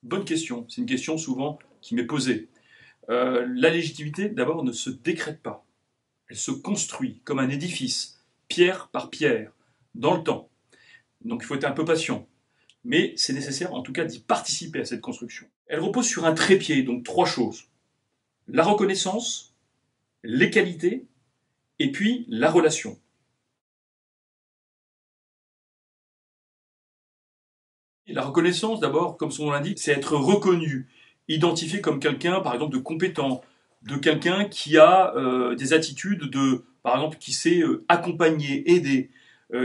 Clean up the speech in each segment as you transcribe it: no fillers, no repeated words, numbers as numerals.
Bonne question. C'est une question souvent qui m'est posée. La légitimité, d'abord, ne se décrète pas. Elle se construit comme un édifice, pierre par pierre, dans le temps. Donc il faut être un peu patient. Mais c'est nécessaire, en tout cas, d'y participer à cette construction. Elle repose sur un trépied, donc trois choses. La reconnaissance, les qualités, et puis la relation. La reconnaissance, d'abord, comme son nom l'indique, c'est être reconnu, identifié comme quelqu'un, par exemple, de compétent, de quelqu'un qui a des attitudes de, par exemple, qui sait accompagner, aider,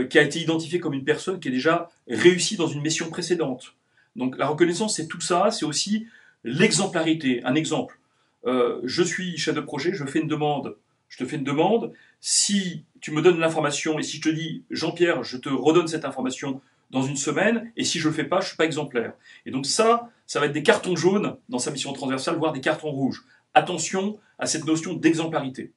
qui a été identifié comme une personne qui a déjà réussi dans une mission précédente. Donc la reconnaissance, c'est tout ça, c'est aussi l'exemplarité. Un exemple, je suis chef de projet, je te fais une demande, si tu me donnes l'information et si je te dis, Jean-Pierre, je te redonne cette information dans une semaine, et si je le fais pas, je suis pas exemplaire. Et donc ça va être des cartons jaunes dans sa mission transversale, voire des cartons rouges. Attention à cette notion d'exemplarité.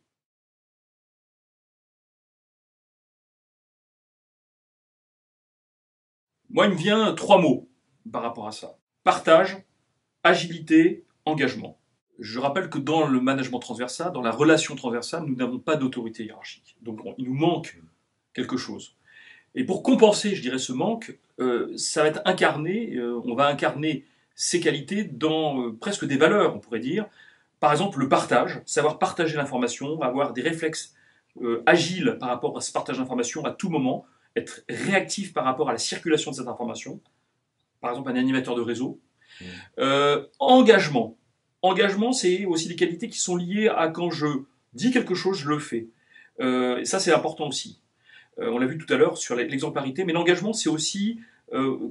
Moi, il me vient trois mots par rapport à ça. Partage, agilité, engagement. Je rappelle que dans le management transversal, dans la relation transversale, nous n'avons pas d'autorité hiérarchique. Donc il nous manque quelque chose. Et pour compenser, je dirais, ce manque, ça va être incarné, on va incarner ces qualités dans presque des valeurs, on pourrait dire. Par exemple, le partage, savoir partager l'information, avoir des réflexes agiles par rapport à ce partage d'information à tout moment, être réactif par rapport à la circulation de cette information, par exemple un animateur de réseau. Engagement. Engagement, c'est aussi des qualités qui sont liées à quand je dis quelque chose, je le fais. Et ça, c'est important aussi. On l'a vu tout à l'heure sur l'exemplarité, mais l'engagement, c'est aussi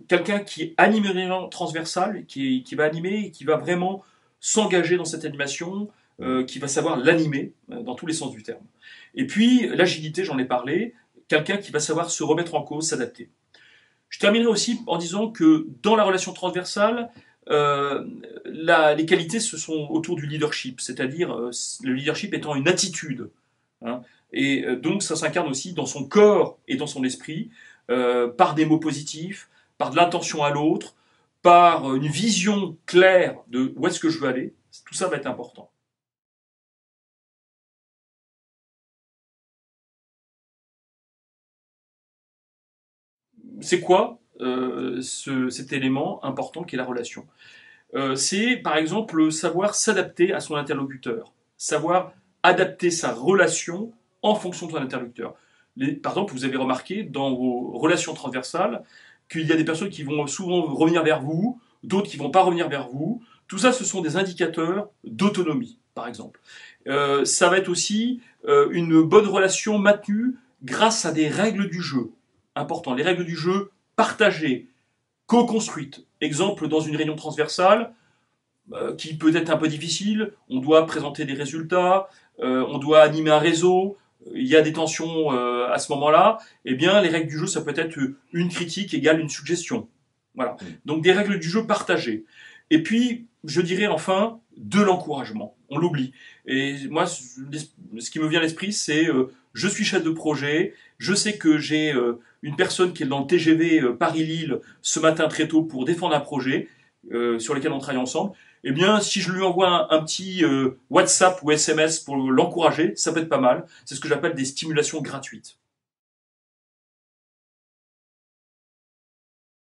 quelqu'un qui anime une réunion transversale, qui va animer et qui va vraiment s'engager dans cette animation, qui va savoir l'animer dans tous les sens du terme. Et puis, l'agilité, j'en ai parlé, quelqu'un qui va savoir se remettre en cause, s'adapter. Je terminerai aussi en disant que dans la relation transversale, les qualités se sont autour du leadership, c'est-à-dire le leadership étant une attitude. Hein. Et donc ça s'incarne aussi dans son corps et dans son esprit, par des mots positifs, par de l'intention à l'autre, par une vision claire de où est-ce que je veux aller. Tout ça va être important. C'est quoi cet élément important qui est la relation? C'est par exemple savoir s'adapter à son interlocuteur, savoir adapter sa relation en fonction de son interlocuteur. Par exemple, vous avez remarqué dans vos relations transversales qu'il y a des personnes qui vont souvent revenir vers vous, d'autres qui ne vont pas revenir vers vous. Tout ça, ce sont des indicateurs d'autonomie, par exemple. Ça va être aussi une bonne relation maintenue grâce à des règles du jeu. Important, les règles du jeu partagées, co-construite. Exemple, dans une réunion transversale, qui peut être un peu difficile, on doit présenter des résultats, on doit animer un réseau, il y a des tensions à ce moment-là, eh bien, les règles du jeu, ça peut être une critique égale une suggestion. Voilà. Donc, des règles du jeu partagées. Et puis, je dirais enfin, de l'encouragement. On l'oublie. Et moi, ce qui me vient à l'esprit, c'est je suis chef de projet, je sais que j'ai une personne qui est dans le TGV Paris-Lille ce matin très tôt pour défendre un projet sur lequel on travaille ensemble. Eh bien, si je lui envoie un petit WhatsApp ou SMS pour l'encourager, ça peut être pas mal. C'est ce que j'appelle des stimulations gratuites.